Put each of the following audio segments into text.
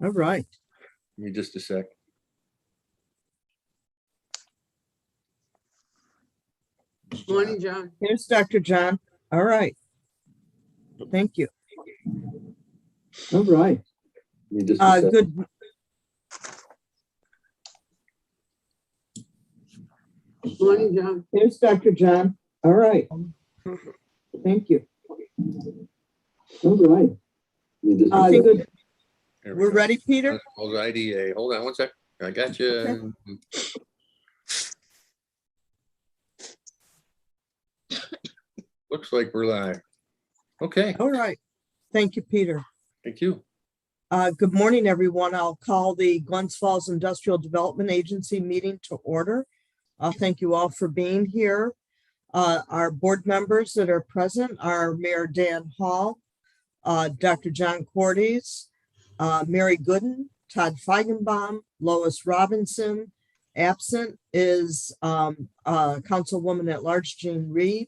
All right. Give me just a sec. Morning, John. Here's Dr. John. All right. Thank you. All right. Give me just a sec. Good. Morning, John. Here's Dr. John. All right. Thank you. All right. Give me just a sec. Good. There we We're go. ready, Peter? Hold IDA. Hold on one sec. I got you. Okay. Looks like we're live. Okay, All right. Thank you, Peter. thank you. Good morning, everyone. I'll call the Glens Falls Industrial Development Agency meeting to order. Thank you all for being here. Our board members that are present are Mayor Dan Hall, Dr. John Cordes, Mary Gooden, Todd Feigenbaum, Lois Robinson. Absent is Councilwoman at Large Jean Reed.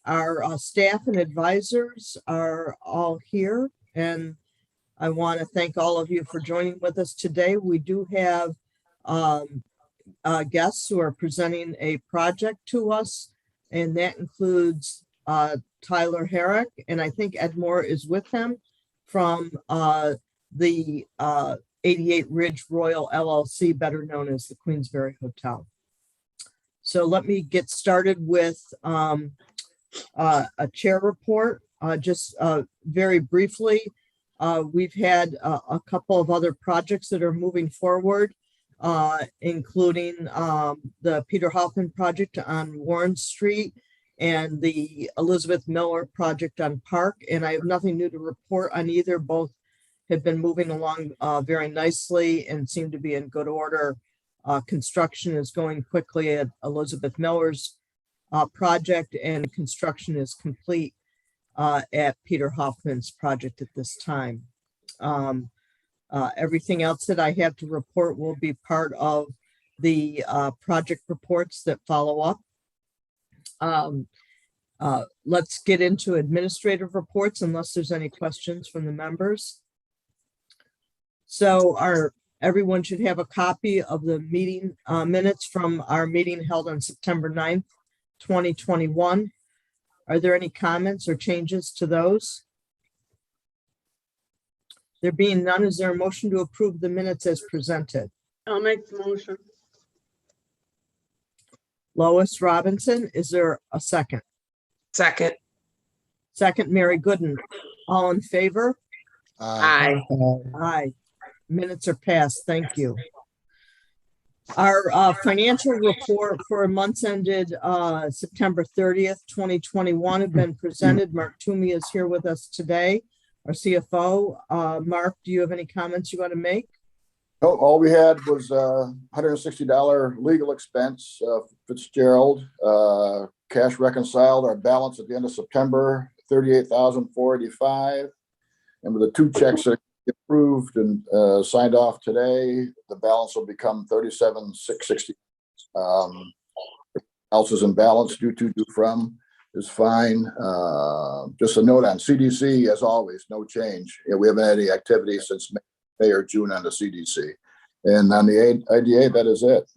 Our staff and advisors are all here, and I want to thank all of you for joining with us today. We do have guests who are presenting a project to us, and that includes Tyler Herrick, and I think Ed Moore is with him from the 88 Ridge Royal LLC, better known as the Queensberry Hotel. So let me get started with a chair report. Just very briefly, we've had a couple of other projects that are moving forward, including the Peter Hoffman project on Warren Street and the Elizabeth Miller project on Park. And I have nothing new to report on either. Both have been moving along very nicely and seem to be in good order. Construction is going quickly at Elizabeth Miller's project, and construction is complete at Peter Hoffman's project at this time. Everything else that I have to report will be part of the project reports that follow up. Let's get into administrative reports unless there's any questions from the members. So everyone should have a copy of the meeting minutes from our meeting held on September 9th, 2021. Are there any comments or changes to those? There being none, is there a motion to approve the minutes as presented? I'll make the motion. Lois Robinson, is there a second? Second. Second, Mary Gooden. All in favor? Aye. Aye. Minutes are passed. Thank you. Our financial report for months ended September 30th, 2021 have been presented. Mark Toomey is here with us today, our CFO. Mark, do you have any comments you want to make? No, all we had was $160 legal expense, Fitzgerald. Cash reconciled our balance at the end of September, $38,485. And with the two checks that approved and signed off today, the balance will become $37,660. Else is in balance, due to, due from is fine. Just a note on CDC, as always, no change. We haven't had any activity since May or June on the CDC. And on the IDA, that is it.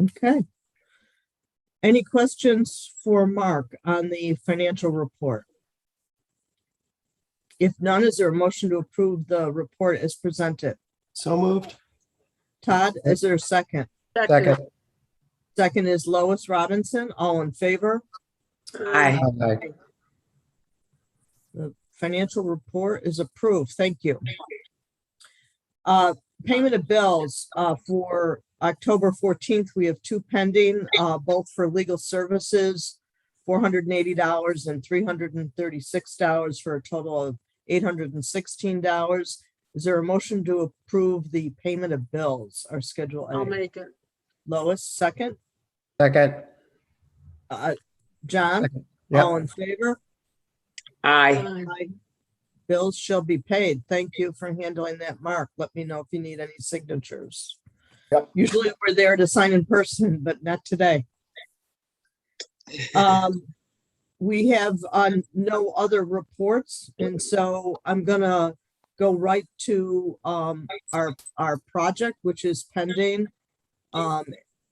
Okay. Any questions for Mark on the financial report? If none, is there a motion to approve the report as presented? So moved. Todd, is there a second? Second. Second is Lois Robinson. All in favor? Aye. Aye. The financial report is approved. Thank you. Payment of bills for October 14th, we have two pending, both for legal services, $480 and $336 for a total of $816. Is there a motion to approve the payment of bills, our Schedule I'll A? make it. Lois, second. Second. John, Second. Yep. all in favor? Aye. Aye. Bills shall be paid. Thank you for handling that, Mark. Let me know if you need any signatures. Yep. Usually we're there to sign in person, but not today. We have no other reports, and so I'm gonna go right to our project, which is pending.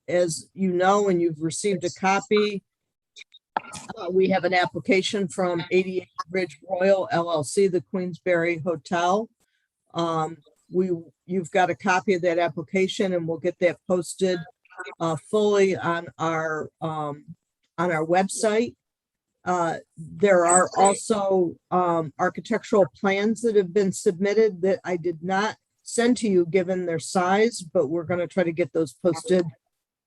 As you know, and you've received a copy, we have an application from 88 Ridge Royal LLC, the Queensberry Hotel. You've got a copy of that application, and we'll get that posted fully on our website. There are also architectural plans that have been submitted that I did not send to you given their size, but we're going to try to get those posted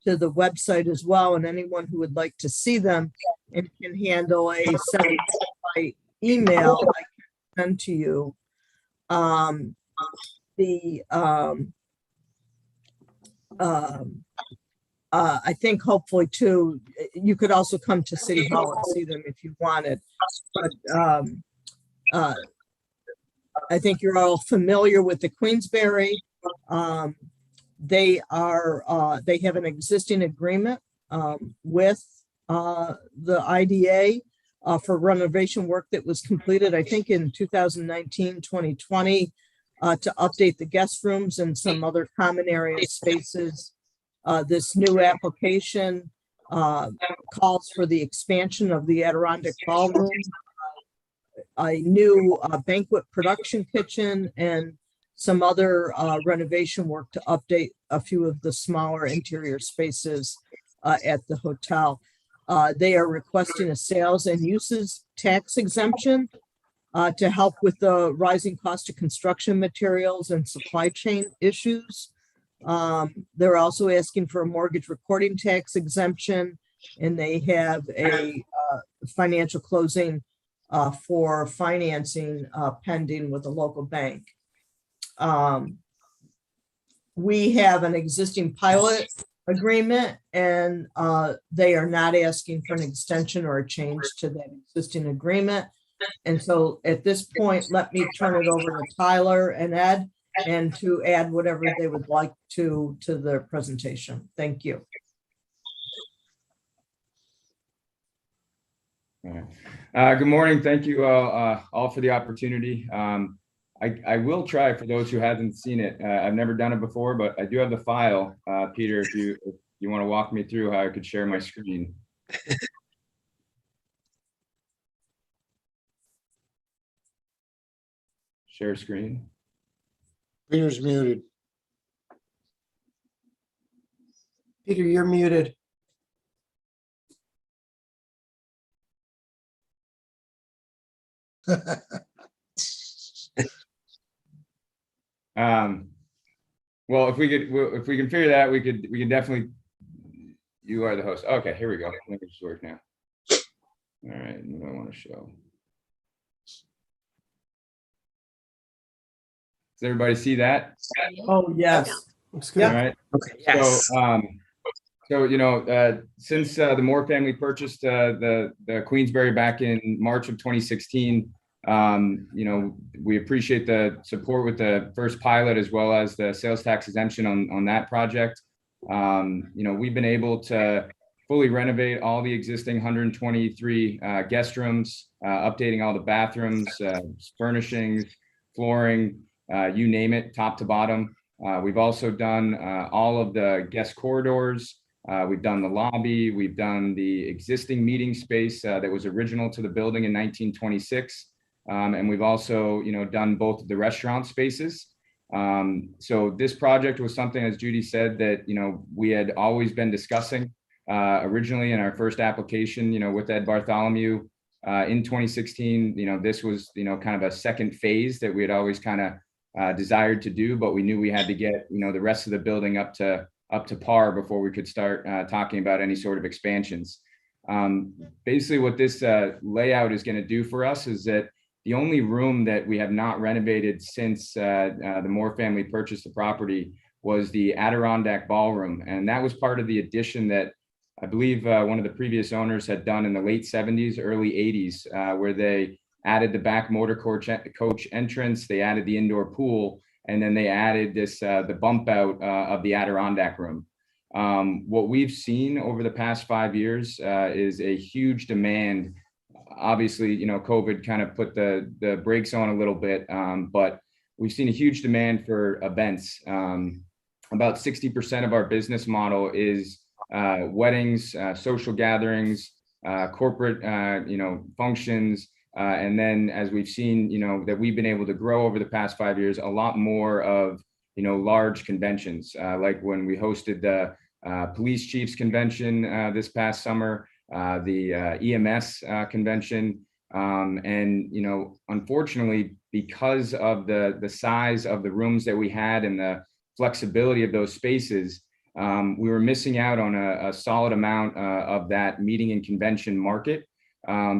to the website as well. And anyone who would like to see them and can handle a send by email, I can send to you. I think hopefully too, you could also come to City Hall and see them if you wanted. But I think you're all familiar with the Queensberry. They have an existing agreement with the IDA for renovation work that was completed, I think in 2019, 2020, to update the guest rooms and some other common area spaces. This new application calls for the expansion of the Adirondack Ballroom, a new banquet production kitchen, and some other renovation work to update a few of the smaller interior spaces at the hotel. They are requesting a sales and uses tax exemption to help with the rising cost of construction materials and supply chain issues. They're also asking for a mortgage recording tax exemption, and they have a financial closing for financing pending with a local bank. We have an existing pilot agreement, and they are not asking for an extension or a change to that existing agreement. And so at this point, let me turn it over to Tyler and Ed, and to add whatever they would like to their presentation. Thank you. Good morning. Thank you all for the opportunity. I will try, for those who haven't seen it. I've never done it before, but I do have the file. Peter, if you want to walk me through how I could share my screen. Share screen. Peter's muted. Peter, you're muted. Well, if we can figure that, we can definitely. You are the host. Okay, here we go. Let me just work now. All right, what do I want to show? Does everybody see that? Oh, yes. Looks good. All right. Okay, yes. So you know, since the Moore family purchased the Queensberry back in March of 2016, you know, we appreciate the support with the first pilot as well as the sales tax exemption on that project. You know, we've been able to fully renovate all the existing 123 guest rooms, updating all the bathrooms, furnishings, flooring, you name it, top to bottom. We've also done all of the guest corridors. We've done the lobby. We've done the existing meeting space that was original to the building in 1926. And we've also, you know, done both of the restaurant spaces. So this project was something, as Judy said, that, you know, we had always been discussing originally in our first application, you know, with Ed Bartholomew in 2016. You know, this was, you know, kind of a second phase that we had always kind of desired to do, but we knew we had to get, you know, the rest of the building up to par before we could start talking about any sort of expansions. Basically what this layout is going to do for us is that the only room that we have not renovated since the Moore family purchased the property was the Adirondack Ballroom. And that was part of the addition that I believe one of the previous owners had done in the late 70s, early 80s, where they added the back motor coach entrance, they added the indoor pool, and then they added this the bump out of the Adirondack room. What we've seen over the past 5 years is a huge demand. Obviously, you know, COVID kind of put the brakes on a little bit, but we've seen a huge demand for events. About 60% of our business model is weddings, social gatherings, corporate, functions. And then as we've seen, that we've been able to grow over the past 5 years, a lot more of, large conventions, like when we hosted the police chiefs convention this past summer, the EMS convention. And, unfortunately, because of the size of the rooms that we had and the flexibility of those spaces, we were missing out on a solid amount of that meeting and convention market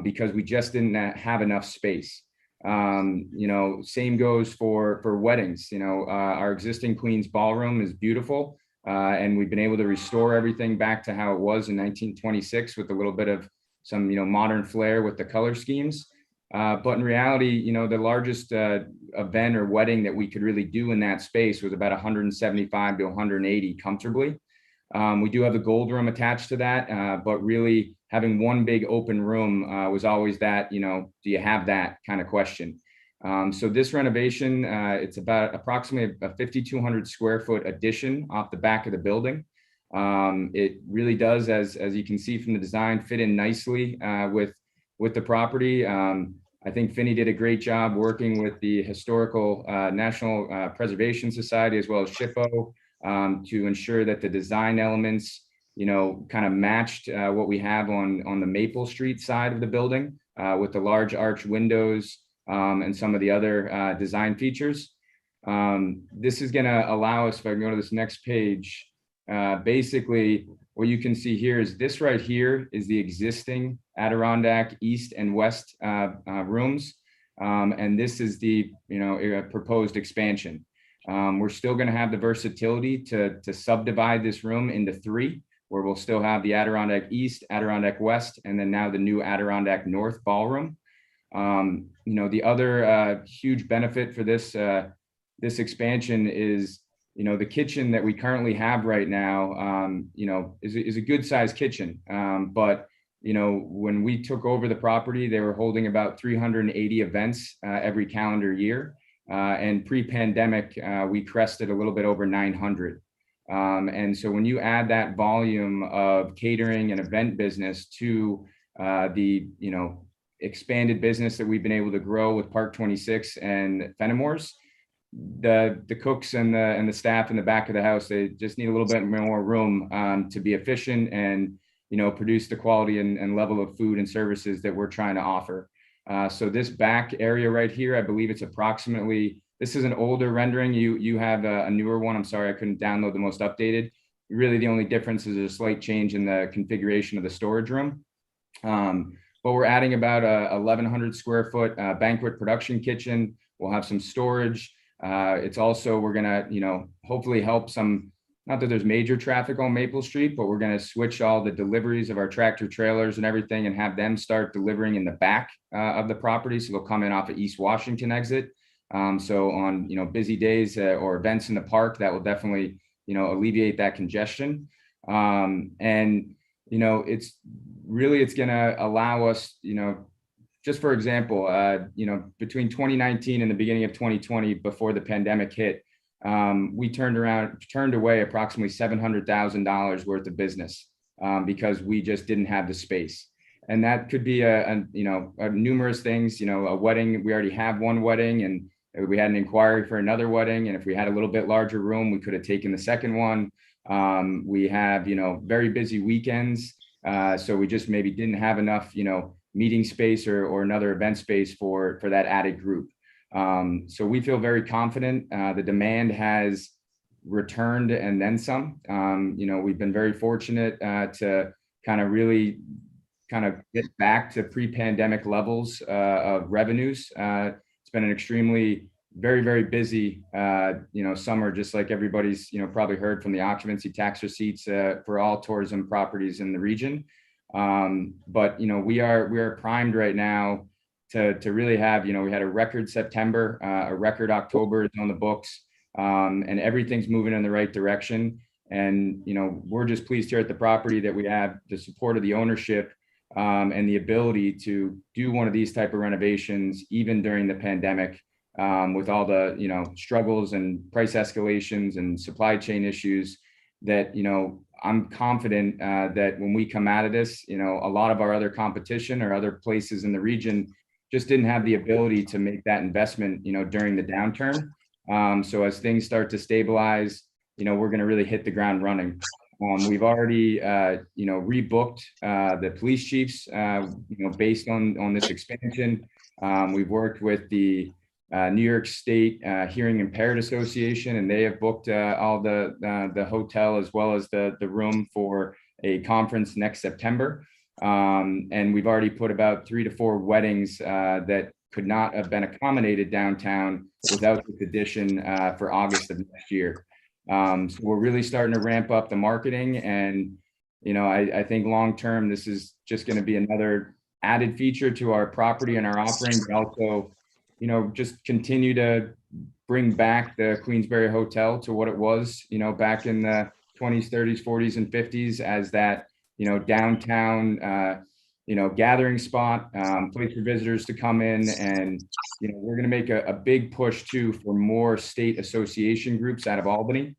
because we just didn't have enough space. Same goes for weddings. Our existing Queens Ballroom is beautiful, and we've been able to restore everything back to how it was in 1926 with a little bit of some modern flair with the color schemes. But in reality, the largest event or wedding that we could really do in that space was about 175 to 180 comfortably. We do have a gold room attached to that, but really having one big open room was always that, do you have that kind of question? So this renovation, it's about approximately a 5,200 square foot addition off the back of the building. It really does, as you can see from the design, fit in nicely with the property. I think Finney did a great job working with the Historical National Preservation Society as well as SHPO to ensure that the design elements, kind of matched what we have on the Maple Street side of the building with the large arch windows and some of the other design features. This is going to allow us, if I can go to this next page, basically what you can see here is this right here is the existing Adirondack East and West rooms. And this is the, proposed expansion. We're still going to have the versatility to subdivide this room into 3, where we'll still have the Adirondack East, Adirondack West, and then now the new Adirondack North Ballroom. The other huge benefit for this expansion is, the kitchen that we currently have right now, is a good sized kitchen. But, when we took over the property, they were holding about 380 events every calendar year. And pre-pandemic, we crested a little bit over 900. And so when you add that volume of catering and event business to the, expanded business that we've been able to grow with Park 26 and Fenimore's, the cooks and the staff in the back of the house, they just need a little bit more room to be efficient and, produce the quality and level of food and services that we're trying to offer. So this back area right here, I believe it's approximately, this is an older rendering. You have a newer one. I'm sorry, I couldn't download the most updated. Really, the only difference is a slight change in the configuration of the storage room. But we're adding about a 1,100 square foot banquet production kitchen. We'll have some storage. It's also, we're gonna, hopefully help some, not that there's major traffic on Maple Street, but we're gonna switch all the deliveries of our tractor trailers and everything and have them start delivering in the back of the property. So they'll come in off of East Washington exit. So on, busy days or events in the park, that will definitely, alleviate that congestion. And, it's gonna allow us, just for example, between 2019 and the beginning of 2020, before the pandemic hit, we turned away approximately $700,000 worth of business because we just didn't have the space. And that could be numerous things, a wedding. We already have one wedding and we had an inquiry for another wedding. And if we had a little bit larger room, we could have taken the second one. We have, very busy weekends. So we just maybe didn't have enough, meeting space or another event space for that added group. So we feel very confident. The demand has returned and then some. We've been very fortunate to really get back to pre-pandemic levels of revenues. It's been an extremely very, very busy, summer, just like everybody's, probably heard from the occupancy tax receipts for all tourism properties in the region. But, we are primed right now to really have, we had a record September, a record October is on the books, and everything's moving in the right direction. And, we're just pleased here at the property that we have the support of the ownership and the ability to do one of these type of renovations, even during the pandemic. with all the, struggles and price escalations and supply chain issues that, I'm confident that when we come out of this, a lot of our other competition or other places in the region just didn't have the ability to make that investment, during the downturn. So as things start to stabilize, we're going to really hit the ground running. We've already, rebooked the police chiefs, based on this expansion. We've worked with the New York State Hearing Impaired Association, and they have booked all the hotel as well as the room for a conference next September. And we've already put about 3 to 4 weddings that could not have been accommodated downtown without this addition for August of next year. So we're really starting to ramp up the marketing, and I think long term this is just going to be another added feature to our property and our offering, but also just continue to bring back the Queensberry Hotel to what it was, back in the 20s, 30s, 40s, and 50s as that, downtown, gathering spot, place for visitors to come in. And, we're going to make a big push too for more state association groups out of Albany.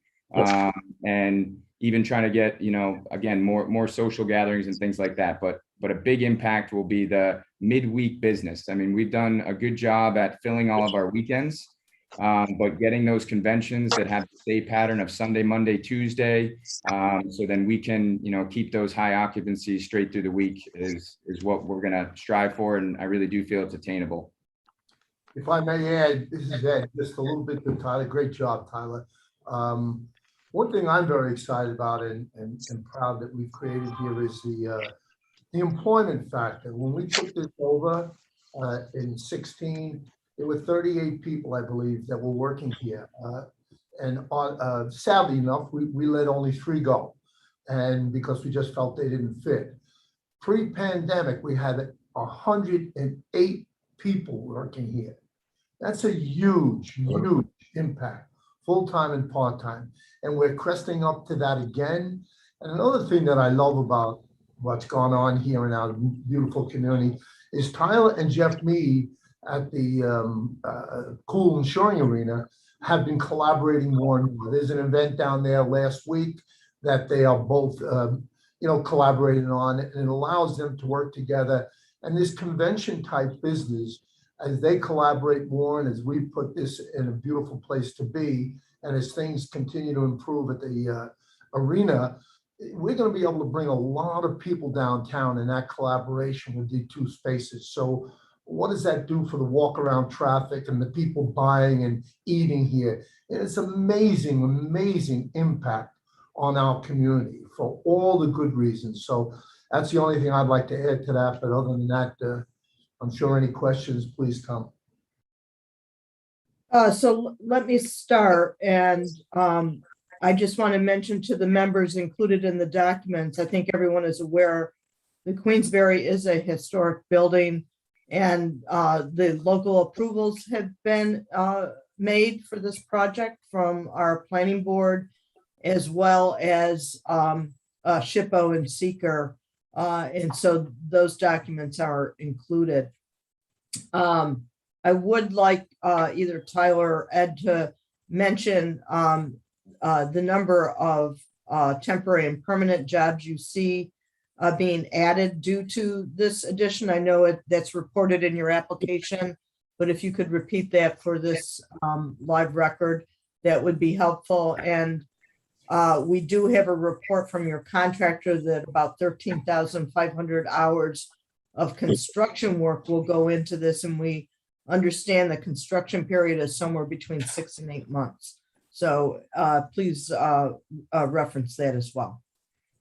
And even trying to get, again, more social gatherings and things like that. But a big impact will be the midweek business. I mean, we've done a good job at filling all of our weekends, but getting those conventions that have the stay pattern of Sunday, Monday, Tuesday, so then we can, keep those high occupancies straight through the week is what we're going to strive for. And I really do feel it's attainable. If I may add, this is Ed, just a little bit to Tyler. Great job, Tyler. One thing I'm very excited about and proud that we've created here is the employment factor. When we took this over in 16, there were 38 people, I believe, that were working here. And sadly enough, we let only 3 go, and because we just felt they didn't fit. Pre-pandemic, we had 108 people working here. That's a huge, huge impact, full-time and part-time. And we're cresting up to that again. And another thing that I love about what's gone on here in our beautiful community is Tyler and Jeff Mead at the Cool Insuring Arena have been collaborating more and more. There's an event down there last week that they are both, collaborating on, and it allows them to work together. And this convention type business, as they collaborate more and as we put this in a beautiful place to be, and as things continue to improve at the arena, we're going to be able to bring a lot of people downtown in that collaboration with the 2 spaces. So what does that do for the walk around traffic and the people buying and eating here? And it's amazing, amazing impact on our community for all the good reasons. So that's the only thing I'd like to add to that. But other than that, I'm sure any questions, please come. So let me start, and I just want to mention to the members included in the documents, I think everyone is aware the Queensberry is a historic building, and the local approvals have been made for this project from our planning board, as well as SHPO and seeker. And so those documents are included. I would like either Tyler or Ed to mention the number of temporary and permanent jobs you see being added due to this addition. I know that's reported in your application, but if you could repeat that for this live record, that would be helpful. And we do have a report from your contractor that about 13,500 hours of construction work will go into this, and we understand the construction period is somewhere between 6 and 8 months. So please reference that as well,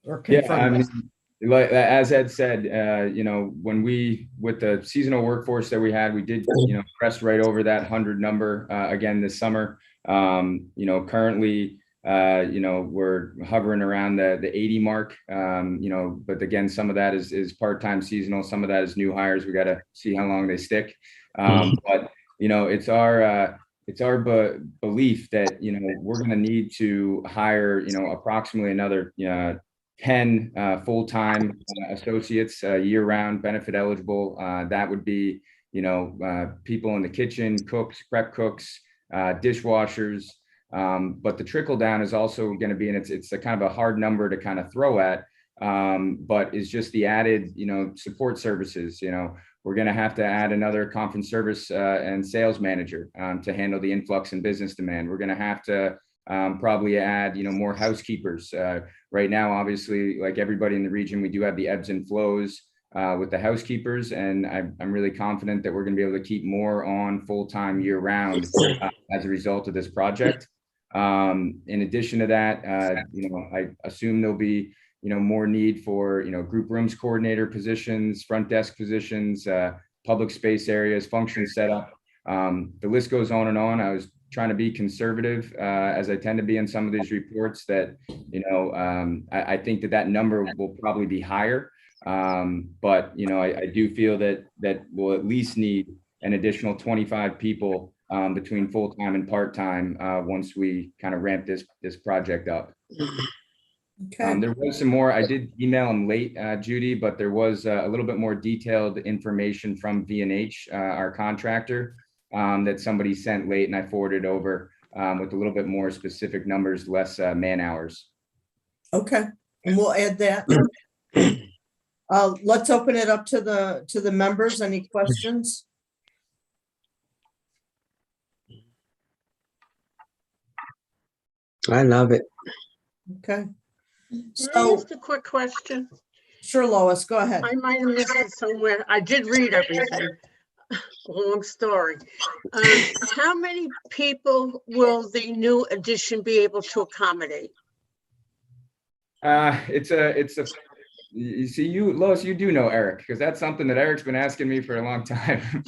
or confirm that. Like as Ed said, when with the seasonal workforce that we had, we did, press right over that 100 number again this summer. Currently, we're hovering around the 80 mark, but again, some of that is part-time seasonal. Some of that is new hires. We got to see how long they stick. But, it's our belief that, we're going to need to hire, approximately another, 10 full-time associates, year-round benefit eligible. That would be, people in the kitchen, cooks, prep cooks, dishwashers. But the trickle down is also going to be, and it's a kind of a hard number to kind of throw at, but is just the added, support services. We're going to have to add another conference service and sales manager to handle the influx in business demand. We're going to have to probably add, more housekeepers. Right now, obviously, like everybody in the region, we do have the ebbs and flows with the housekeepers, and I'm really confident that we're going to be able to keep more on full-time year-round as a result of this project. In addition to that, I assume there'll be more need for, group rooms coordinator positions, front desk positions, public space areas, function setup. The list goes on and on. I was trying to be conservative, as I tend to be in some of these reports, that, I think that number will probably be higher. But, I do feel that we'll at least need an additional 25 people between full-time and part-time once we kind of ramp this project up. Okay. There was some more. I did email them late, Judy, but there was a little bit more detailed information from V&H, our contractor, that somebody sent late, and I forwarded over with a little bit more specific numbers, less man hours. Okay, and we'll add that. Let's open it up to the members. Any questions? I love it. Okay, Can I so ask a quick question? sure, Lois, go ahead. I might have missed it somewhere. I did read everything. Long story. How many people will the new addition be able to accommodate? You see, Lois, you do know Eric, because that's something that Eric's been asking me for a long time.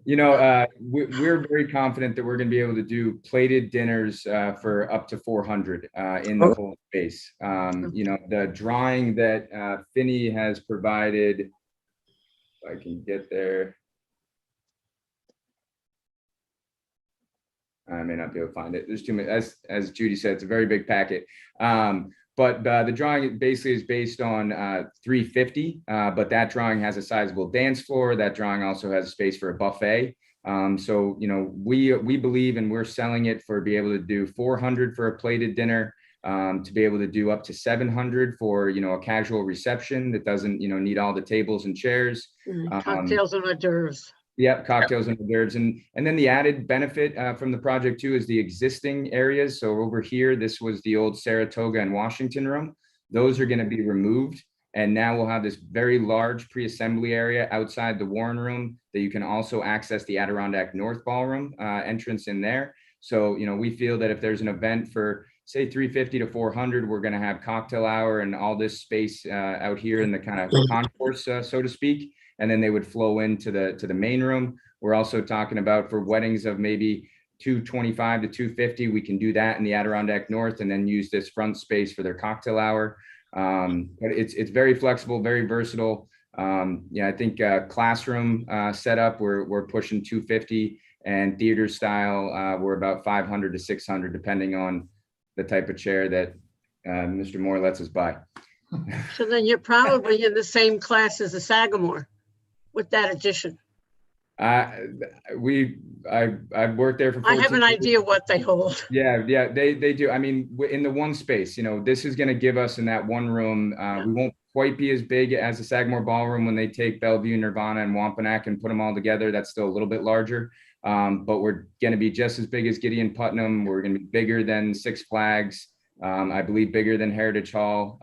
We're very confident that we're going to be able to do plated dinners for up to 400 in the whole space. The drawing that Finney has provided, if I can get there. I may not be able to find it. There's too many, as Judy said, it's a very big packet. But the drawing basically is based on 350, but that drawing has a sizable dance floor. That drawing also has space for a buffet. So, we believe, and we're selling it for be able to do 400 for a plated dinner, to be able to do up to 700 for, a casual reception that doesn't, need all the tables and chairs. Cocktails and hors d'oeuvres. Yep, cocktails and hors d'oeuvres. And then the added benefit from the project too is the existing areas. So over here, this was the old Saratoga and Washington room. Those are going to be removed. And now we'll have this very large pre-assembly area outside the Warren room that you can also access the Adirondack North Ballroom entrance in there. So, we feel that if there's an event for, say, 350 to 400, we're going to have cocktail hour and all this space out here in the kind of concourse, so to speak. And then they would flow into the main room. We're also talking about for weddings of maybe 225 to 250, we can do that in the Adirondack North and then use this front space for their cocktail hour. But it's very flexible, very versatile. I think classroom setup, we're pushing 250, and theater style, we're about 500 to 600, depending on the type of chair that Mr. Moore lets us buy. So then you're probably in the same class as the Sagamore with that addition. I've worked there for 14 I have an years. idea what they hold. Yeah, they do. I mean, in the one space, this is going to give us in that one room. We won't quite be as big as the Sagamore Ballroom when they take Bellevue, Nirvana, and Wampanoag and put them all together. That's still a little bit larger, but we're going to be just as big as Gideon Putnam. We're going to be bigger than Six Flags. I believe bigger than Heritage Hall.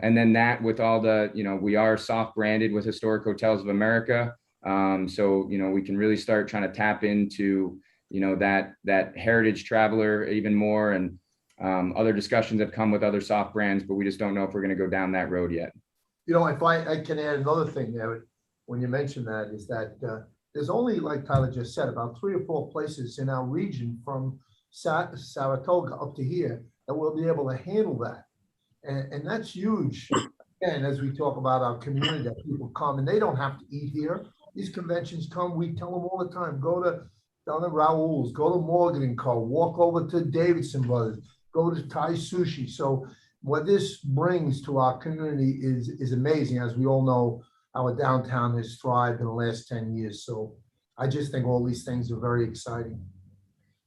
And then that with all the, we are soft branded with Historic Hotels of America. So, we can really start trying to tap into, that heritage traveler even more. And other discussions have come with other soft brands, but we just don't know if we're going to go down that road yet. If I can add another thing there, when you mention that, is that there's only, like Tyler just said, about 3 or 4 places in our region from Saratoga up to here that will be able to handle that. And that's huge. And as we talk about our community, that people come and they don't have to eat here. These conventions come, we tell them all the time, go to down at Raoul's, go to Morgan & Co., walk over to Davidson Brothers, go to Thai Sushi. So what this brings to our community is amazing. As we all know, our downtown has thrived in the last 10 years. So I just think all these things are very exciting.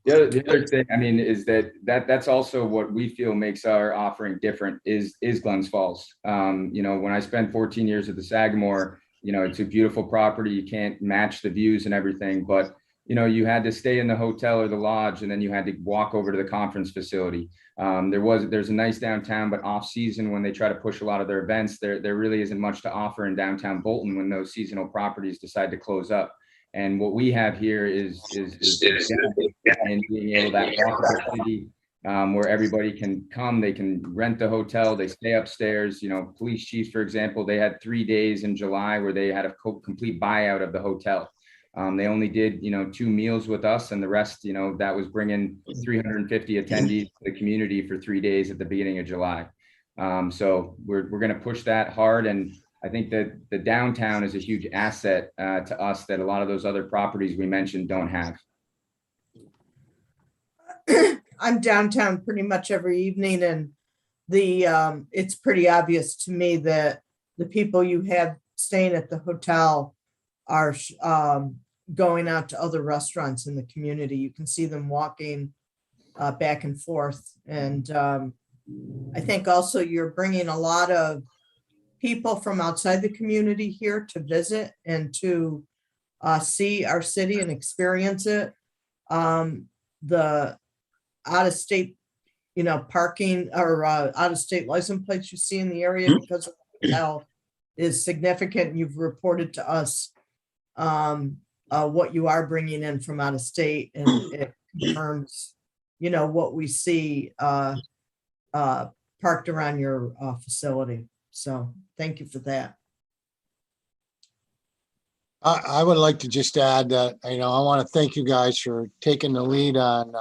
The other thing, I mean, is that's also what we feel makes our offering different is Glens Falls. You know, when I spent 14 years at the Sagamore, you know, it's a beautiful property. You can't match the views and everything, but you know, you had to stay in the hotel or the lodge, and then you had to walk over to the conference facility. There's a nice downtown, but off season when they try to push a lot of their events, there really isn't much to offer in downtown Bolton when those seasonal properties decide to close up. And what we have here is and being able to walk the city where everybody can come, they can rent the hotel, they stay upstairs. You know, police chiefs, for example, they had 3 days in July where they had a complete buyout of the hotel. They only did, you know, 2 meals with us, and the rest, you know, that was bringing 350 attendees to the community for 3 days at the beginning of July. So we're going to push that hard. And I think that the downtown is a huge asset to us that a lot of those other properties we mentioned don't have. I'm downtown pretty much every evening, and it's pretty obvious to me that the people you have staying at the hotel are going out to other restaurants in the community. You can see them walking back and forth. And I think also you're bringing a lot of people from outside the community here to visit and to see our city and experience it. The out-of-state, you know, parking or out-of-state license plates you see in the area because of the hotel is significant. You've reported to us what you are bringing in from out of state, and it confirms, you know, what we see parked around your facility. So thank you for that. I would like to just add that, you know, I want to thank you guys for taking the lead on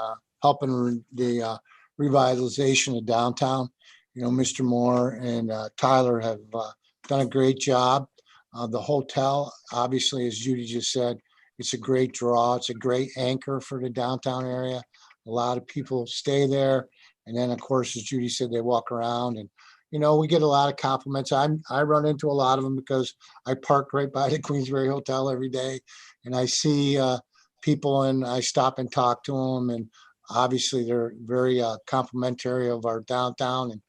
helping the revitalization of downtown. You know, Mr. Moore and Tyler have done a great job. The hotel, obviously, as Judy just said, it's a great draw. It's a great anchor for the downtown area. A lot of people stay there. And then, of course, as Judy said, they walk around, and, you know, we get a lot of compliments. I run into a lot of them because I park right by the Queensbury Hotel every day, and I see people, and I stop and talk to them. And obviously, they're very complimentary of our downtown. And,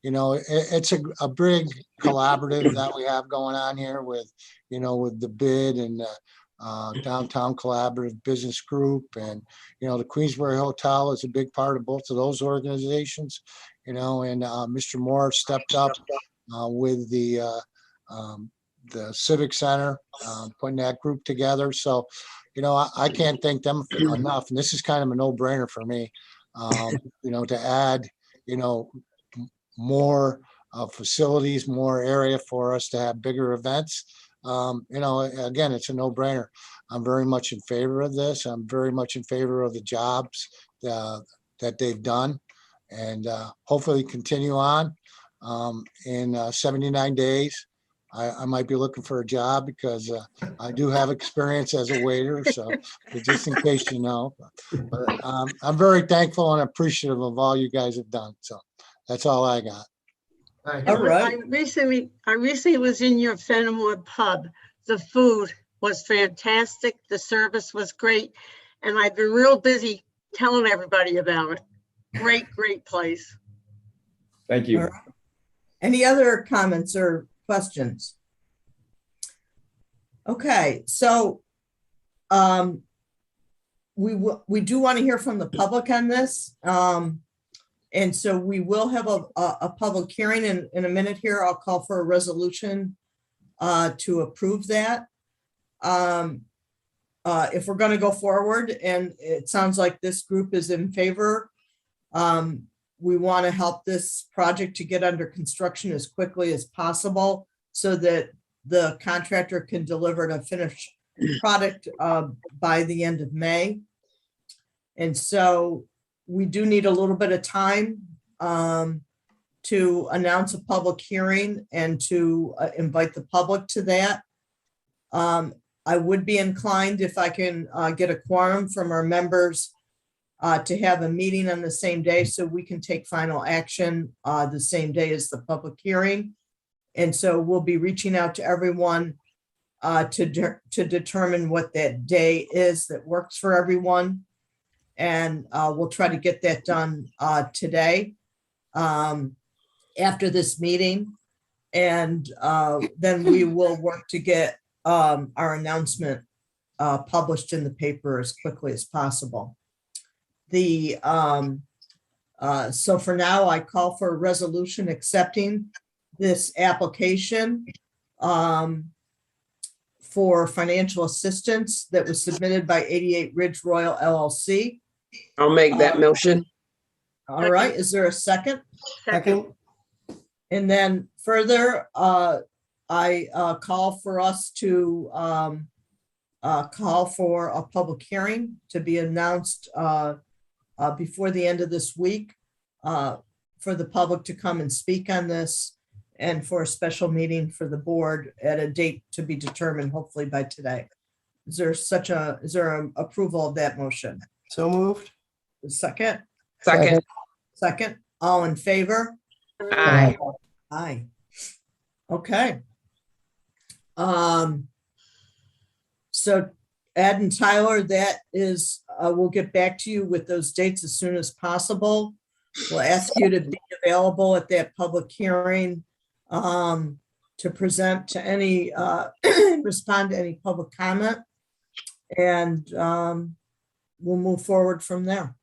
you know, it's a big collaborative that we have going on here with, you know, with the bid and Downtown Collaborative Business Group. And, you know, the Queensbury Hotel is a big part of both of those organizations, you know, and Mr. Moore stepped up with the Civic Center, putting that group together. So, you know, I can't thank them enough. And this is kind of a no-brainer for me, you know, to add, you know, more facilities, more area for us to have bigger events. You know, again, it's a no-brainer. I'm very much in favor of this. I'm very much in favor of the jobs that they've done, and hopefully continue on. In 79 days, I might be looking for a job because I do have experience as a waiter. So just in case you know, but I'm very thankful and appreciative of all you guys have done. So that's all I got. Thank you. All right. I recently was in your Fenimore pub. The food was fantastic. The service was great. And I've been real busy telling everybody about it. Great place. Thank you. All right. Any other comments or questions? Okay, so we do want to hear from the public on this. And so we will have a public hearing in a minute here. I'll call for a resolution to approve that. If we're going to go forward, and it sounds like this group is in favor, we want to help this project to get under construction as quickly as possible so that the contractor can deliver the finished product by the end of May. And so we do need a little bit of time to announce a public hearing and to invite the public to that. I would be inclined, if I can get a quorum from our members, to have a meeting on the same day so we can take final action the same day as the public hearing. And so we'll be reaching out to everyone to determine what that day is that works for everyone. And we'll try to get that done today after this meeting. And then we will work to get our announcement published in the paper as quickly as possible. So for now, I call for a resolution accepting this application for financial assistance that was submitted by 88 Ridge Royal LLC. I'll make that motion. All right, is there a second? Second. And then further, I call for us to call for a public hearing to be announced before the end of this week for the public to come and speak on this, and for a special meeting for the board at a date to be determined, hopefully by today. Is there an approval of that motion? So moved. Second, all in favor? Aye. Aye. Okay. So Ed and Tyler, that is, we'll get back to you with those dates as soon as possible. We'll ask you to be available at that public hearing to present to any, respond to any public comment. And we'll move forward from there.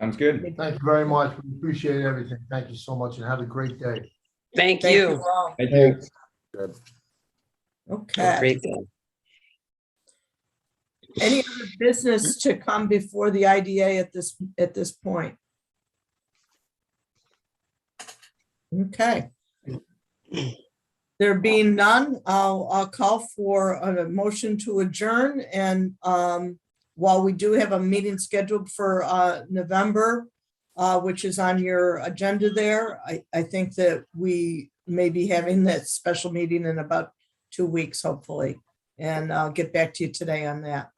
Sounds good. Thank you very much. We appreciate everything. Thank you so much and have a great day. Thank Thank you. all. Thank you. Okay. Great day. Any other business to come before the IDA at this point? Okay. There being none, I'll call for a motion to adjourn. And while we do have a meeting scheduled for November, which is on your agenda there, I think that we may be having that special meeting in about 2 weeks, hopefully. And I'll get back to you today on that.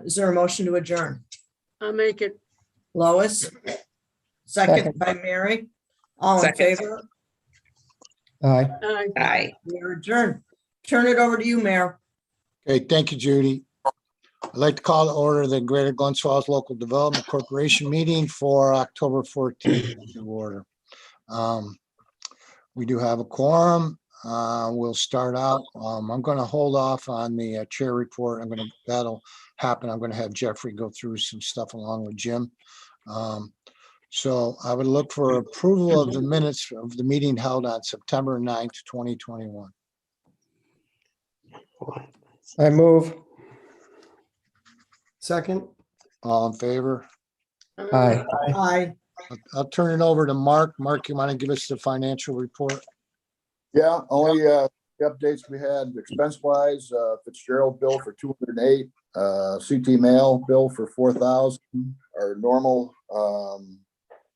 Is there a motion to adjourn? I'll make it. Lois? Second by Mary. All in Second. favor? Aye. Aye. Aye. We're adjourned. Turn it over to you, Mayor. Okay, thank you, Judy. I'd like to call to order the Greater Glens Falls Local Development Corporation meeting for October 14th to order. We do have a quorum. We'll start out. I'm going to hold off on the chair report. That'll happen. I'm going to have Jeffrey go through some stuff along with Jim. So I would look for approval of the minutes of the meeting held on September 9th, 2021. I move. Second. All in favor? Aye. Aye. I'll turn it over to Mark. Mark, you want to give us the financial report? Yeah, only the updates we had expense wise, Fitzgerald bill for 208, CT mail bill for 4,000, our normal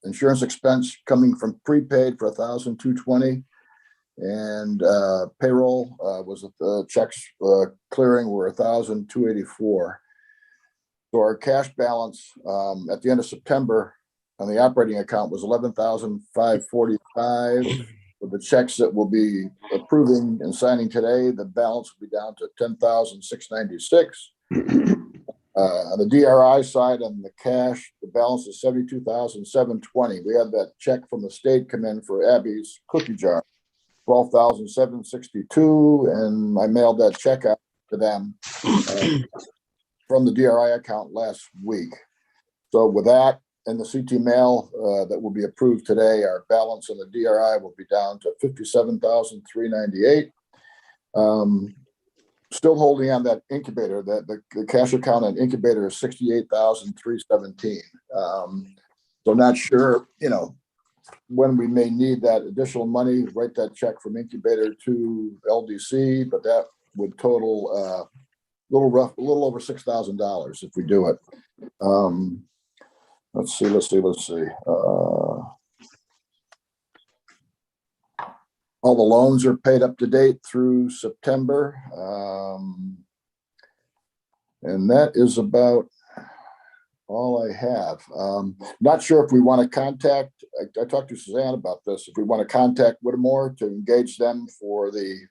insurance expense coming from prepaid for 1,220, and payroll was the checks clearing were 1,284. So our cash balance at the end of September on the operating account was 11,545. With the checks that we'll be approving and signing today, the balance will be down to 10,696. On the DRI side, on the cash, the balance is 72,720. We had that check from the state come in for Abby's cookie jar, 12,762, and I mailed that check out to them from the DRI account last week. So with that and the CT mail that will be approved today, our balance on the DRI will be down to 57,398. Still holding on that incubator, that the cash account and incubator is 68,317. So not sure, when we may need that additional money, write that check from incubator to LDC, but that would total a little over $6,000 if we do it. Let's see. All the loans are paid up to date through September. And that is about all I have. Not sure if we want to contact, I talked to Suzanne about this, if we want to contact Whittemore to engage them for the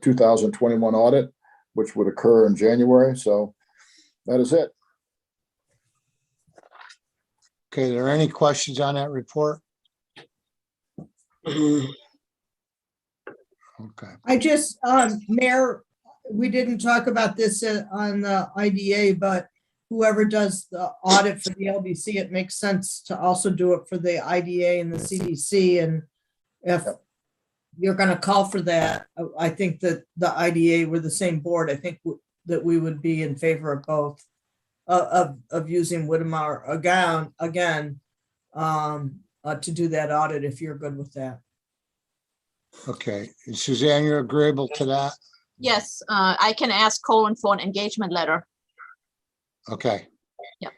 2021 audit, which would occur in January. So that is it. Okay, are there any questions on that report? Okay, I just, Mayor, we didn't talk about this on the IDA, but whoever does the audit for the LDC, it makes sense to also do it for the IDA and the CDC. And if you're gonna call for that, I think that the IDA were the same board. I think that we would be in favor of both, of using Whittemore again, to do that audit, if you're good with that. okay. And Suzanne, you're agreeable to that? Yes, I can ask Colin for an engagement letter. Okay. Yep.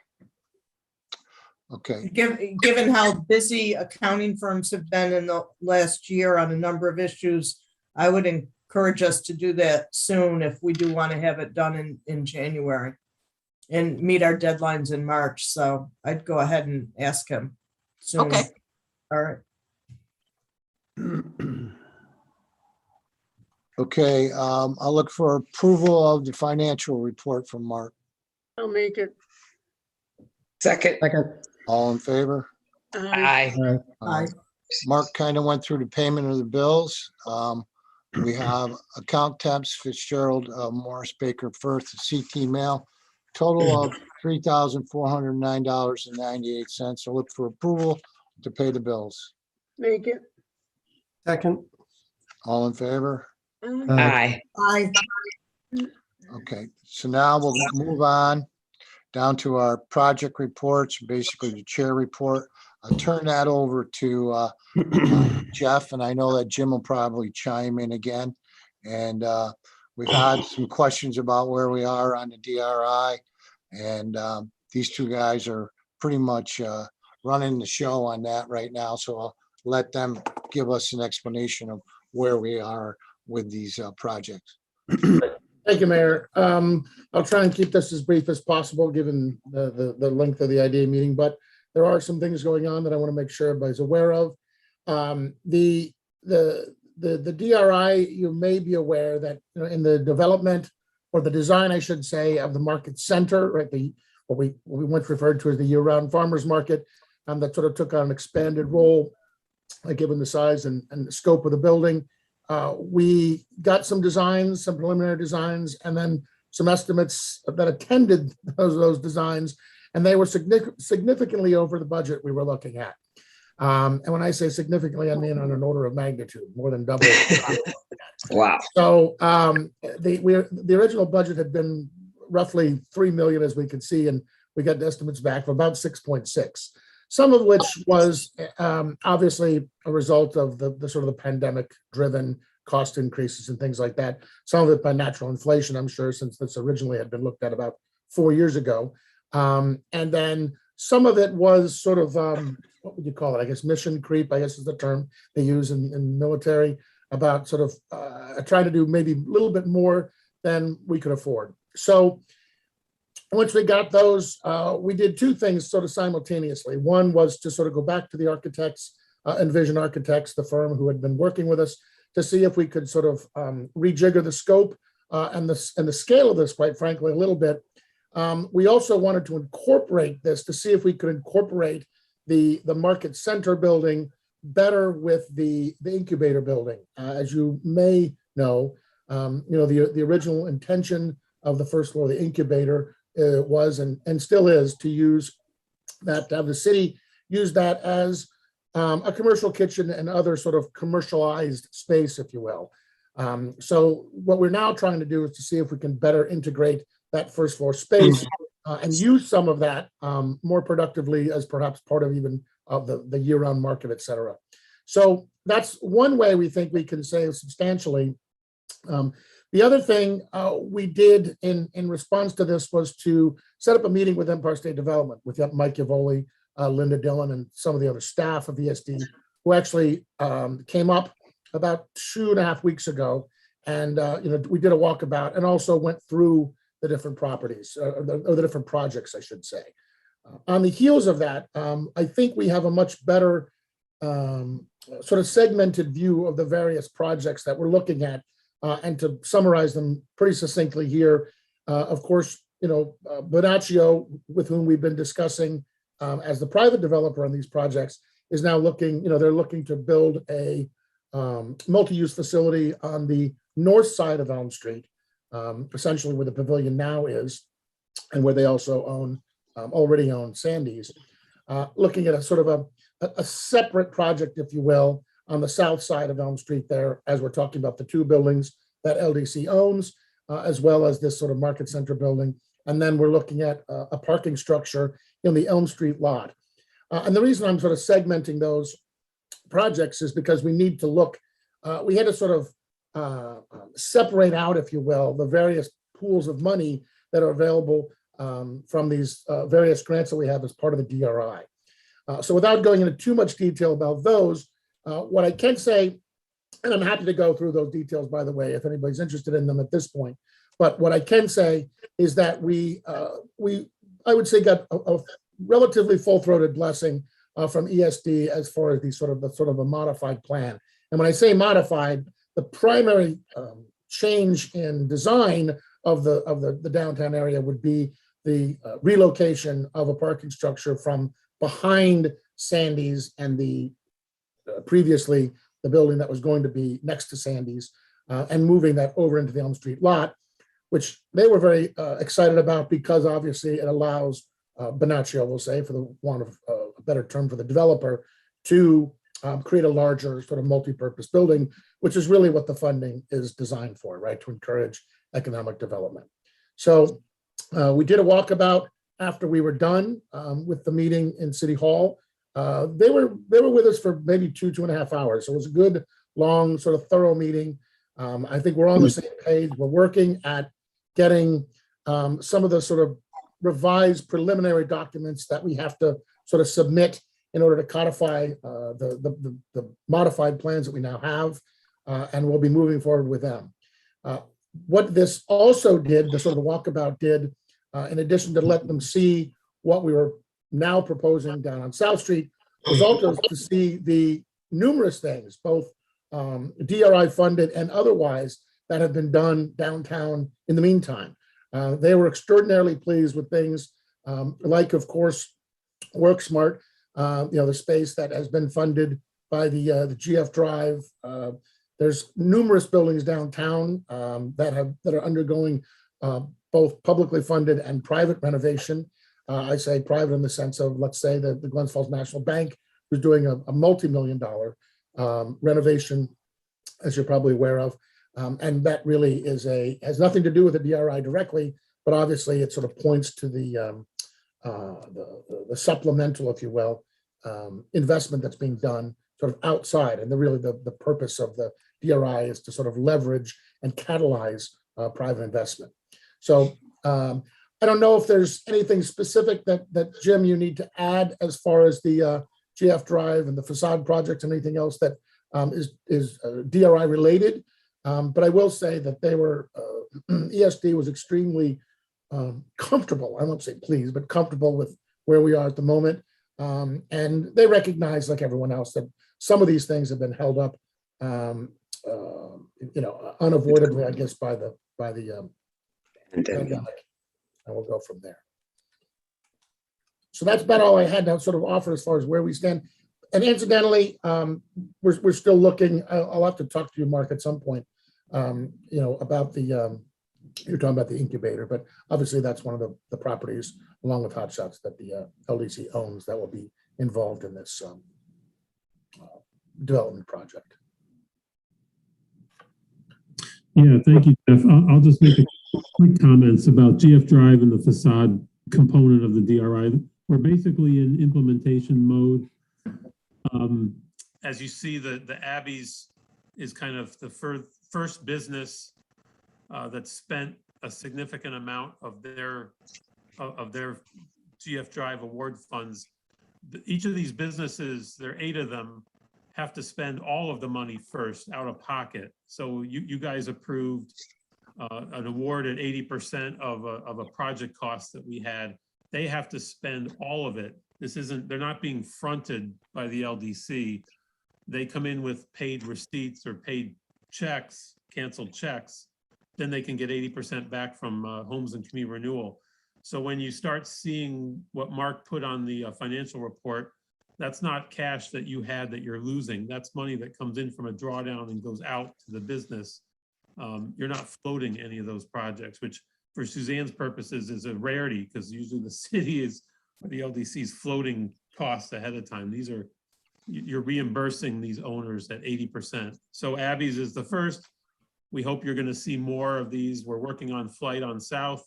Okay, Given how busy accounting firms have been in the last year on a number of issues, I would encourage us to do that soon if we do want to have it done in January and meet our deadlines in March. So I'd go ahead and ask him soon. Okay. All right. okay, I'll look for approval of the financial report from Mark. I'll make it. Second. Second. All in favor? Aye. Aye. Mark kind of went through the payment of the bills. We have account tabs, Fitzgerald, Morris Baker Firth, CT Mail, total of $3,409.98. So look for approval to pay the bills. Make it. Second. All in favor? Aye. Aye. Okay, so now we'll move on down to our project reports, basically the chair report. I'll turn that over to Jeff, and I know that Jim will probably chime in again. And we've had some questions about where we are on the DRI, and these two guys are pretty much running the show on that right now. So I'll let them give us an explanation of where we are with these projects. Thank you, Mayor. I'll try and keep this as brief as possible, given the length of the IDA meeting, but there are some things going on that I want to make sure everybody's aware of. The DRI, you may be aware that, you know, in the development or the design, I should say, of the market center, right? What we once referred to as the year-round farmers market, that sort of took on an expanded role, given the size and the scope of the building. We got some designs, some preliminary designs, and then some estimates that attended those designs, and they were significantly over the budget we were looking at. And when I say significantly, I mean on an order of magnitude, more than double. Wow. So the original budget had been roughly 3 million, as we could see, and we got estimates back for about 6.6. Some of which was obviously a result of the sort of the pandemic driven cost increases and things like that. Some of it by natural inflation, I'm sure, since this originally had been looked at about 4 years ago. And then some of it was sort of, what would you call it? I guess mission creep, I guess is the term they use in military, about sort of trying to do maybe a little bit more than we could afford. So once we got those, we did two things sort of simultaneously. One was to sort of go back to the architects, Envision Architects, the firm who had been working with us, to see if we could sort of rejigger the scope and the scale of this, quite frankly, a little bit. We also wanted to incorporate this to see if we could incorporate the market center building better with the incubator building. As you may know, the original intention of the first floor of the incubator was and still is to use that, to have the city use that as a commercial kitchen and other sort of commercialized space, if you will. So what we're now trying to do is to see if we can better integrate that first floor space and use some of that more productively as perhaps part of even of the year-round market, et cetera. So that's one way we think we can save substantially. The other thing we did in response to this was to set up a meeting with Empire State Development with Mike Yavoli, Linda Dillon, and some of the other staff of ESD, who actually came up about 2.5 weeks ago. And we did a walkabout and also went through the different properties, or the different projects, I should say. On the heels of that, I think we have a much better sort of segmented view of the various projects that we're looking at. And to summarize them pretty succinctly here, of course, Bonaccio, with whom we've been discussing as the private developer on these projects, is now looking, they're looking to build a multi-use facility on the north side of Elm Street, essentially where the pavilion now is, and where they also already own Sandy's. Looking at a sort of a separate project, if you will, on the south side of Elm Street there, as we're talking about the two buildings that LDC owns, as well as this sort of market center building. And then we're looking at a parking structure in the Elm Street lot. And the reason I'm sort of segmenting those projects is because we need to look, we had to sort of separate out, if you will, the various pools of money that are available from these various grants that we have as part of the DRI. So without going into too much detail about those, what I can say, and I'm happy to go through those details, by the way, if anybody's interested in them at this point. But what I can say is that I would say, got a relatively full-throated blessing from ESD as far as the sort of a modified plan. And when I say modified, the primary change in design of the downtown area would be the relocation of a parking structure from behind Sandy's and the previously the building that was going to be next to Sandy's, and moving that over into the Elm Street lot, which they were very excited about because obviously it allows Bonaccio, we'll say, for the want of a better term for the developer, to create a larger sort of multi-purpose building, which is really what the funding is designed for, right? To encourage economic development. So we did a walkabout after we were done with the meeting in City Hall. They were with us for maybe 2.5 hours. So it was a good, long, sort of thorough meeting. I think we're on the same page. We're working at getting some of the sort of revised preliminary documents that we have to sort of submit in order to codify the modified plans that we now have, and we'll be moving forward with them. What this also did, the sort of walkabout did, in addition to let them see what we were now proposing down on South Street, was also to see the numerous things, both DRI funded and otherwise, that have been done downtown in the meantime. They were extraordinarily pleased with things like, of course, WorkSmart, the space that has been funded by the GF Drive. There's numerous buildings downtown that are undergoing both publicly funded and private renovation. I say private in the sense of, let's say, the Glens Falls National Bank was doing a multi-million-dollar renovation, as you're probably aware of. And that really has nothing to do with the DRI directly, but obviously it sort of points to the supplemental, if you will, investment that's being done sort of outside. And the purpose of the DRI is to sort of leverage and catalyze private investment. So I don't know if there's anything specific that Jim, you need to add as far as the GF Drive and the facade project and anything else that is DRI related. But I will say that they were, ESD was extremely comfortable, I won't say pleased, but comfortable with where we are at the moment. And they recognize, like everyone else, that some of these things have been held up, unavoidably, I guess, by the pandemic. And we'll go from there. So that's about all I had to sort of offer as far as where we stand. And incidentally, we're still looking. I'll have to talk to you, Mark, at some point. About you're talking about the incubator, but obviously that's one of the properties along with Hot Shots that the LDC owns that will be involved in this development project. Yeah, thank you, Jeff. I'll just make a quick comments about GF Drive and the facade component of the DRI. We're basically in implementation mode. As you see, the Abby's is kind of the first business that spent a significant amount of their GF Drive award funds. Each of these businesses, there are 8 of them, have to spend all of the money first out of pocket. So you guys approved an award at 80% of a project cost that we had. they have to spend all of it. They're not being fronted by the LDC. They come in with paid receipts or paid checks, canceled checks, then they can get 80% back from Homes and Community Renewal. So when you start seeing what Mark put on the financial report, that's not cash that you had that you're losing. That's money that comes in from a drawdown and goes out to the business. You're not floating any of those projects, which for Suzanne's purposes is a rarity, because usually the city is, or the LDC is floating costs ahead of time. These are, you're reimbursing these owners at 80%. So Abby's is the first. We hope you're going to see more of these. We're working on Flight on South.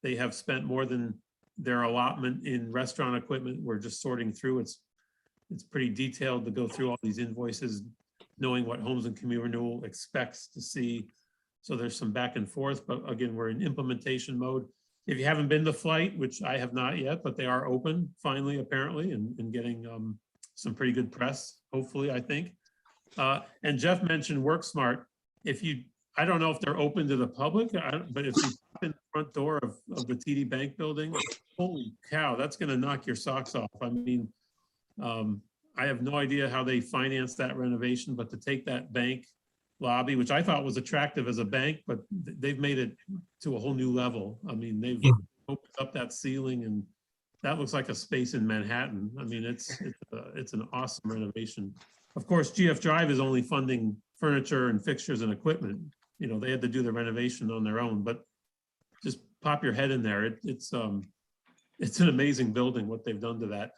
They have spent more than their allotment in restaurant equipment. We're just sorting through. It's pretty detailed to go through all these invoices, knowing what Homes and Community Renewal expects to see. So there's some back and forth, but again, we're in implementation mode. If you haven't been to Flight, which I have not yet, but they are open finally, apparently, and getting some pretty good press, hopefully, I think. And Jeff mentioned WorkSmart. I don't know if they're open to the public, but if you pop in the front door of the TD Bank building, holy cow, that's going to knock your socks off. I mean, I have no idea how they financed that renovation, but to take that bank lobby, which I thought was attractive as a bank, but they've made it to a whole new level. I mean, they've opened up that ceiling, and that looks like a space in Manhattan. I mean, it's an awesome renovation. Of course, GF Drive is only funding furniture and fixtures and equipment. You know, they had to do the renovation on their own, but just pop your head in there. It's an amazing building, what they've done to that.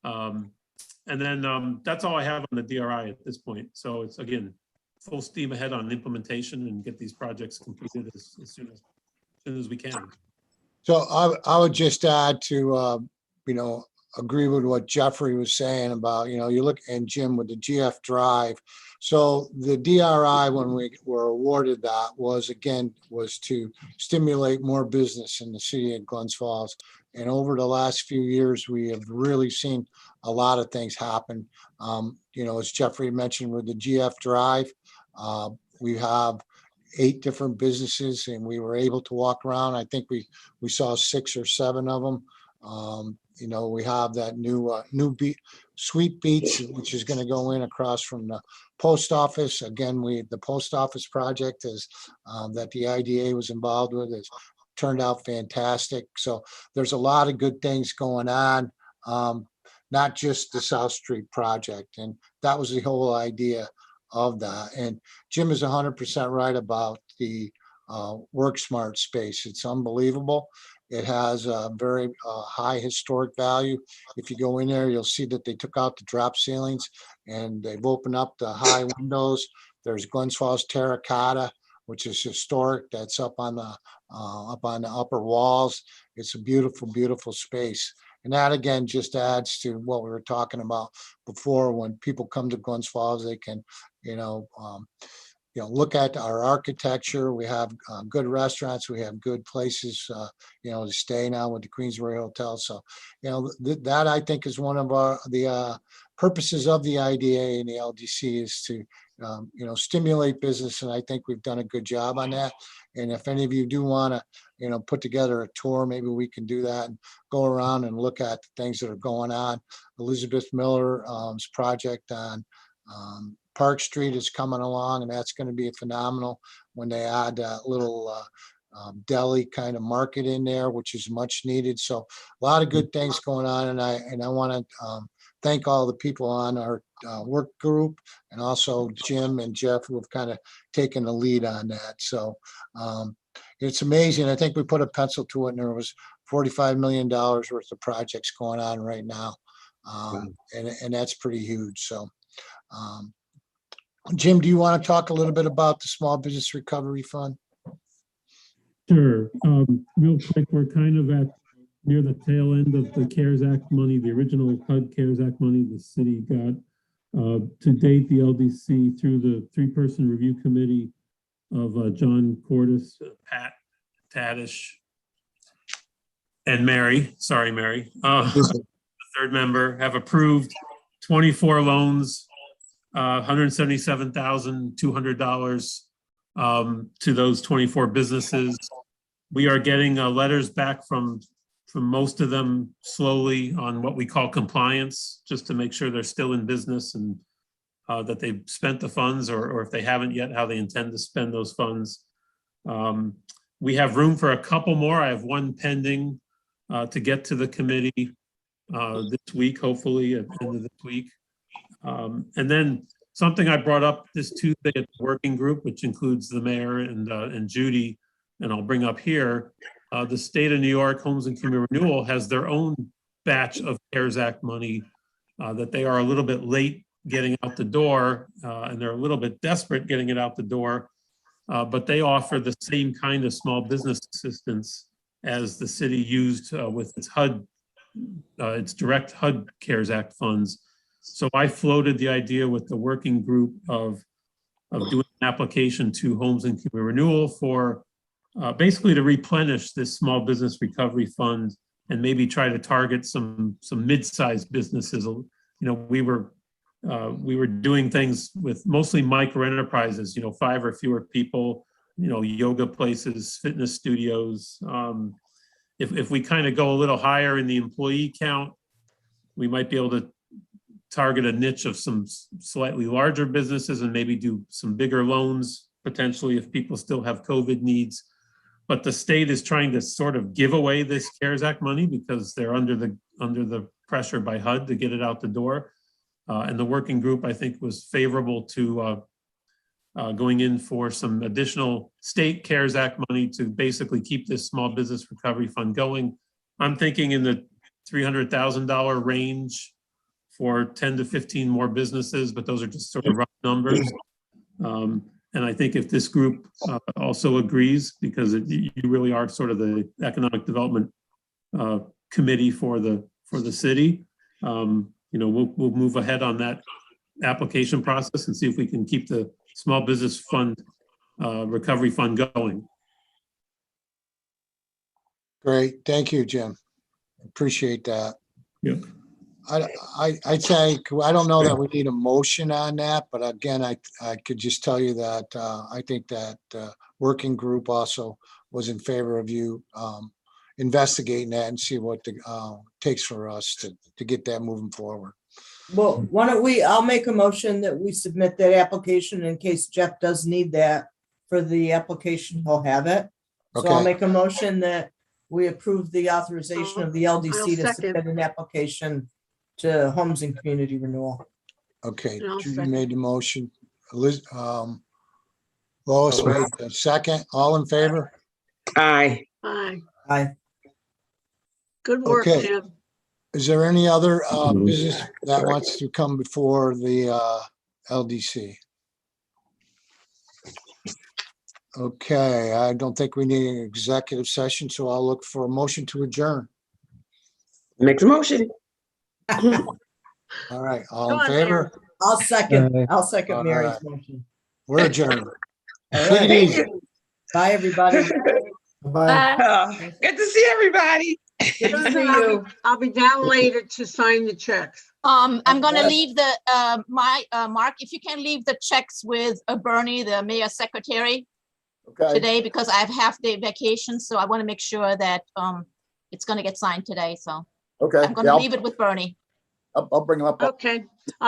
And then that's all I have on the DRI at this point. So it's, again, full steam ahead on implementation and get these projects completed as soon as we can. So I would just add to, agree with what Jeffrey was saying about, you look, and Jim with the GF Drive. So the DRI, when we were awarded that, was to stimulate more business in the city of Glens Falls. And over the last few years, we have really seen a lot of things happen. As Jeffrey mentioned with the GF Drive, we have 8 different businesses, and we were able to walk around. I think we saw 6 or 7 of them. We have that new Sweet Beats, which is going to go in across from the post office. Again, the post office project that the IDA was involved with has turned out fantastic. So there's a lot of good things going on, not just the South Street project. And that was the whole idea of that. And Jim is 100% right about the WorkSmart space. It's unbelievable. It has a very high historic value. If you go in there, you'll see that they took out the drop ceilings and they've opened up the high windows. There's Glens Falls Terracotta, which is historic. That's up on the upper walls. It's a beautiful, beautiful space. And that, again, just adds to what we were talking about before. When people come to Glens Falls, they can, look at our architecture. We have good restaurants. We have good places, to stay now with the Queensbury Hotel. So, that I think is one of the purposes of the IDA and the LDC is to, stimulate business. And I think we've done a good job on that. And if any of you do want to, put together a tour, maybe we can do that and go around and look at the things that are going on. Elizabeth Miller's project on Park Street is coming along, and that's going to be phenomenal when they add that little deli kind of market in there, which is much needed. So a lot of good things going on, and I want to thank all the people on our work group, and also Jim and Jeff, who have kind of taken the lead on that. So it's amazing. I think we put a pencil to it, and there was $45 million worth of projects going on right now, and that's pretty huge. So. Jim, do you want to talk a little bit about the Small Business Recovery Fund? Sure. Real quick, we're kind of near the tail end of the CARES Act money, the original HUD CARES Act money the city got. To date, the LDC, through the 3-person review committee of John Cordes, Pat Tadish, and Mary, the 3rd member, have approved 24 loans, $177,200 to those 24 businesses. We are getting letters back from from most of them slowly on what we call compliance, just to make sure they're still in business and that they've spent the funds, or if they haven't yet, how they intend to spend those funds. We have room for a couple more. I have one pending to get to the committee this week, hopefully at the end of this week. And then something I brought up this Tuesday at the working group, which includes the mayor and Judy, and I'll bring up here, the state of New York Homes and Community Renewal has their own batch of CARES Act money that they are a little bit late getting out the door, and they're a little bit desperate getting it out the door, but they offer the same kind of small business assistance as the city used with its HUD, its direct HUD CARES Act funds. So I floated the idea with the working group of doing an application to Homes and Community Renewal for basically to replenish this small business recovery fund and maybe try to target some mid-sized businesses. You know, we were doing things with mostly micro enterprises, you know, 5 or fewer people, you know, yoga places, fitness studios. If we kind of go a little higher in the employee count, we might be able to target a niche of some slightly larger businesses and maybe do some bigger loans potentially if people still have COVID needs. But the state is trying to sort of give away this CARES Act money because they're under the pressure by HUD to get it out the door. And the working group, I think, was favorable to going in for some additional state CARES Act money to basically keep this small business recovery fund going. I'm thinking in the $300,000 range for 10 to 15 more businesses, but those are just sort of rough numbers. And I think if this group also agrees, because you really are sort of the economic development committee for the city, you know, we'll move ahead on that application process and see if we can keep the small business fund recovery fund going. Great. Thank you, Jim. Appreciate that. Yep. I'd say, I don't know that we need a motion on that, but again, I could just tell you that I think that working group also was in favor of you investigating that and see what it takes for us to get that moving forward. Well, why don't I'll make a motion that we submit that application in case Jeff does need that for the application, he'll have it. So I'll Okay. make a motion that we approve the authorization of the I'll LDC to second. submit an application to Homes and Community Renewal. Okay, And I'll Judy second. made the motion. Lois made the second. All in favor? Aye. Aye. Aye. Good work, Okay. Jim. Is there any other business that wants to come before the LDC? Okay, I don't think we need an executive session, so I'll look for a motion to adjourn. Makes a motion. All right, all Go in on, favor? I'll second All Mary's right. motion. We're adjourned. All Take it right. easy. Bye, everybody. Bye. Good to see everybody. Good to see Susan, you. I'll be down later to sign the checks. I'm gonna Okay. leave the, Mark, if you can leave the checks with Bernie, the mayor's secretary Okay, today, because I have half-day vacation, so I want to make sure that it's gonna get signed today, so okay. I'm gonna leave it with Bernie. I'll bring them up. Okay.